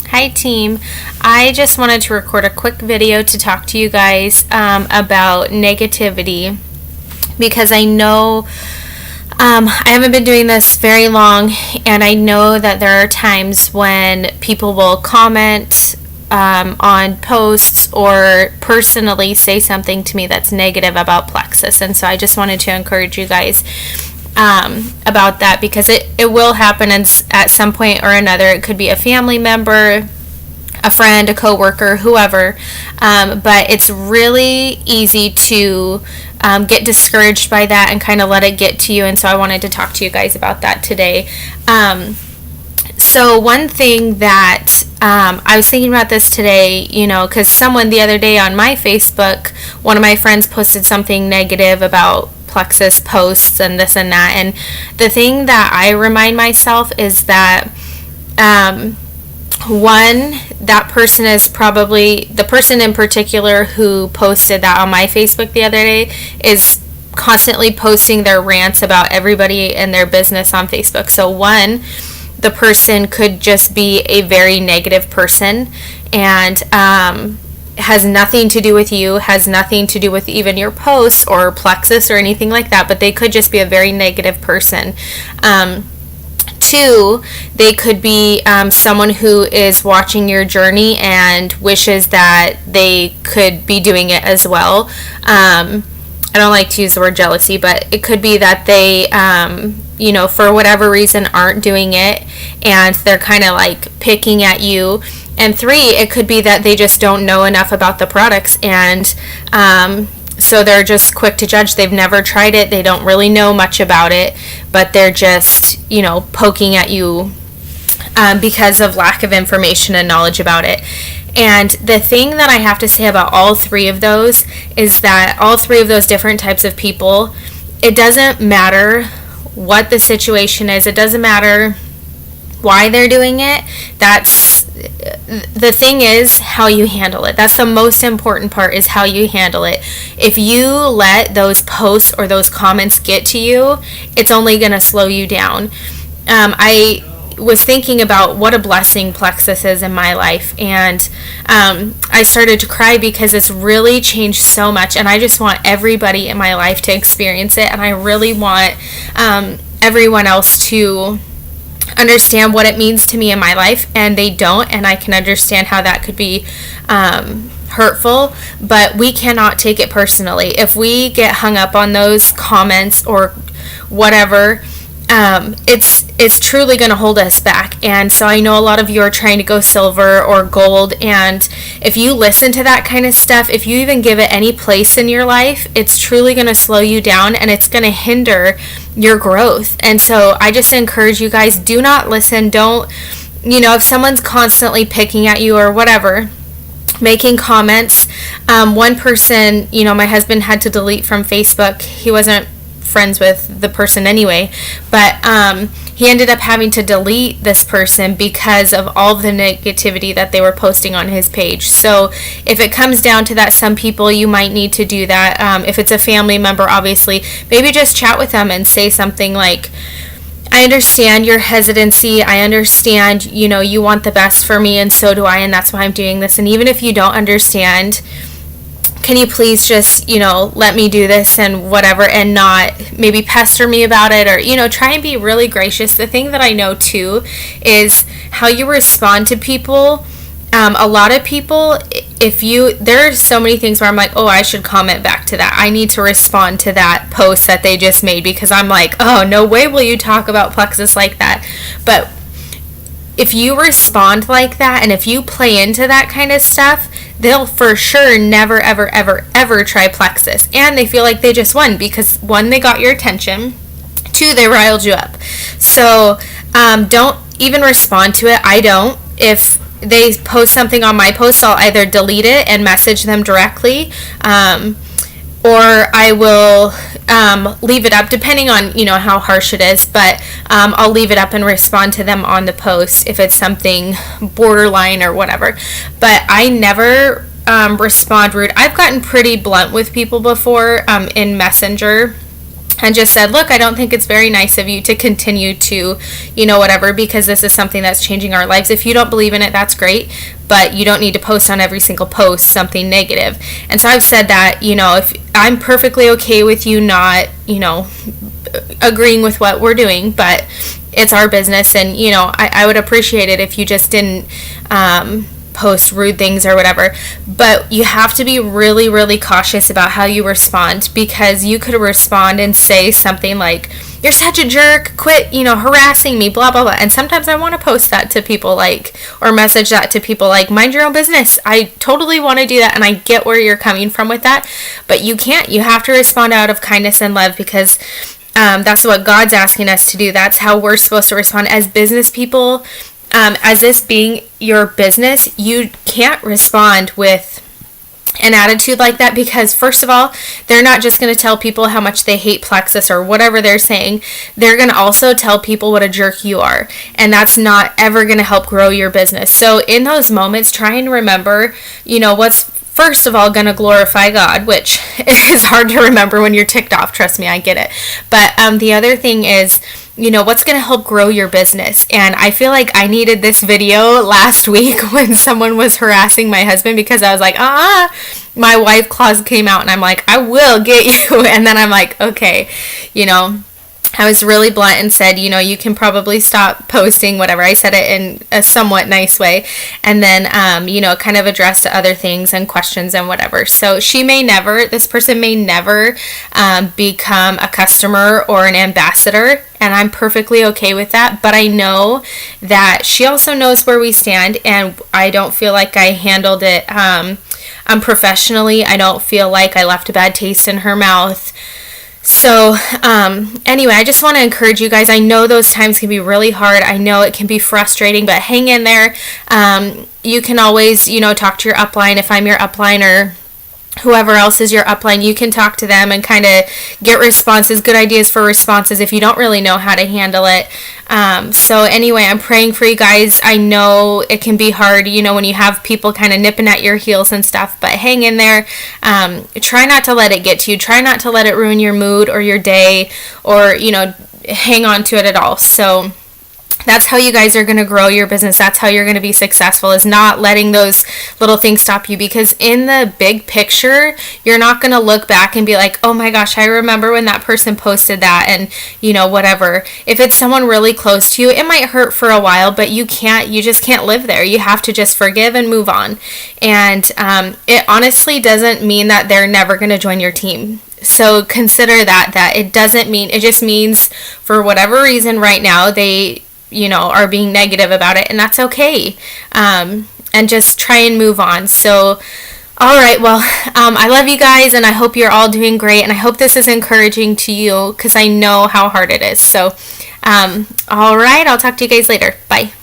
Hi team. I just wanted to record a quick video to talk to you guys about negativity because I know I haven't been doing this very long, and I know that there are times when people will comment on posts or personally say something to me that's negative about Plexus, and so I just wanted to encourage you guys about that because it will happen at some point or another. It could be a family member, a friend, a coworker, whoever, but it's really easy to get discouraged by that and kind of let it get to you, and so I wanted to talk to you guys about that today. So one thing that I was thinking about this today, because someone the other day on my Facebook, one of my friends posted something negative about Plexus posts and this and that, and the thing that I remind myself is that one, that person is probably, the person in particular who posted that on my Facebook the other day is constantly posting their rants about everybody and their business on Facebook. So one, the person could just be a very negative person and has nothing to do with you, has nothing to do with even your posts or Plexus or anything like that, but they could just be a very negative person. Two, they could be someone who is watching your journey and wishes that they could be doing it as well. I don't like to use the word jealousy, but it could be that they, for whatever reason aren't doing it and they're kind of like picking at you. And three, it could be that they just don't know enough about the products, and so they're just quick to judge. They've never tried it. They don't really know much about it, but they're just, poking at you because of lack of information and knowledge about it. And the thing that I have to say about all three of those is that all three of those different types of people, it doesn't matter what the situation is. It doesn't matter why they're doing it. The thing is how you handle it. That's the most important part, is how you handle it. If you let those posts or those comments get to you, it's only going to slow you down. I was thinking about what a blessing Plexus is in my life, and I started to cry because it's really changed so much, and I just want everybody in my life to experience it, and I really want everyone else to understand what it means to me in my life, and they don't, and I can understand how that could be hurtful, but we cannot take it personally. If we get hung up on those comments or whatever, it's truly going to hold us back. And so I know a lot of you are trying to go silver or gold, and if you listen to that kind of stuff, if you even give it any place in your life, it's truly going to slow you down and it's going to hinder your growth. And so I just encourage you guys, do not listen. Don't, if someone's constantly picking at you or whatever, making comments. One person, my husband had to delete from Facebook. He wasn't friends with the person anyway, but he ended up having to delete this person because of all of the negativity that they were posting on his page. So if it comes down to that, some people, you might need to do that. If it's a family member, obviously, maybe just chat with them and say something like, I understand your hesitancy. I understand, you want the best for me, and so do I, and that's why I'm doing this. And even if you don't understand, can you please just, let me do this and whatever, and not maybe pester me about it, or, try and be really gracious. The thing that I know too is how you respond to people. A lot of people, there are so many things where I'm like, oh, I should comment back to that. I need to respond to that post that they just made, because I'm like, oh, no way will you talk about Plexus like that. But if you respond like that, and if you play into that kind of stuff, they'll for sure never, ever, ever, ever try Plexus. And they feel like they just won because, one, they got your attention. Two, they riled you up. So don't even respond to it. I don't. If they post something on my post, I'll either delete it and message them directly, or I will leave it up, depending on, how harsh it is, but I'll leave it up and respond to them on the post if it's something borderline or whatever. But I never respond rude. I've gotten pretty blunt with people before in Messenger, and just said, look, I don't think it's very nice of you to continue to, whatever, because this is something that's changing our lives. If you don't believe in it, that's great, but you don't need to post on every single post something negative. And so I've said that, if I'm perfectly okay with you not, agreeing with what we're doing, but it's our business, and, I would appreciate it if you just didn't, post rude things or whatever. But you have to be really, really cautious about how you respond, because you could respond and say something like, you're such a jerk, quit, harassing me, blah, blah, blah. And sometimes I want to post that to people, or message that to people, mind your own business. I totally want to do that, and I get where you're coming from with that, but you can't. You have to respond out of kindness and love, because that's what God's asking us to do. That's how we're supposed to respond as business people. As this being your business, you can't respond with an attitude like that, because first of all, they're not just going to tell people how much they hate Plexus or whatever they're saying. They're going to also tell people what a jerk you are, and that's not ever going to help grow your business. So in those moments, try and remember, what's first of all going to glorify God, which is hard to remember when you're ticked off. Trust me, I get it. But the other thing is, what's going to help grow your business. And I feel like I needed this video last week when someone was harassing my husband, because I was like, my wife clause came out, and I'm like, I will get you. And then I'm like, okay, I was really blunt and said, you can probably stop posting, whatever. I said it in a somewhat nice way. And then, kind of addressed other things and questions and whatever. So this person may never become a customer or an ambassador. And I'm perfectly okay with that. But I know that she also knows where we stand. And I don't feel like I handled it unprofessionally. I don't feel like I left a bad taste in her mouth. So, anyway, I just want to encourage you guys. I know those times can be really hard. I know it can be frustrating, but hang in there. You can always, talk to your upline. If I'm your upline, or whoever else is your upline, you can talk to them and kind of get responses, good ideas for responses if you don't really know how to handle it. So anyway, I'm praying for you guys. I know it can be hard, when you have people kind of nipping at your heels and stuff, but hang in there. Try not to let it get to you. Try not to let it ruin your mood or your day, or, hang on to it at all. So that's how you guys are going to grow your business. That's how you're going to be successful, is not letting those little things stop you. Because in the big picture, you're not going to look back and be like, oh my gosh, I remember when that person posted that, and whatever. If it's someone really close to you, it might hurt for a while, but you just can't live there. You have to just forgive and move on. And it honestly doesn't mean that they're never going to join your team. So consider that it doesn't mean, it just means for whatever reason right now, they are being negative about it, and that's okay. And just try and move on. So, all right, well, I love you guys, and I hope you're all doing great, and I hope this is encouraging to you, because I know how hard it is. So, all right, I'll talk to you guys later. Bye.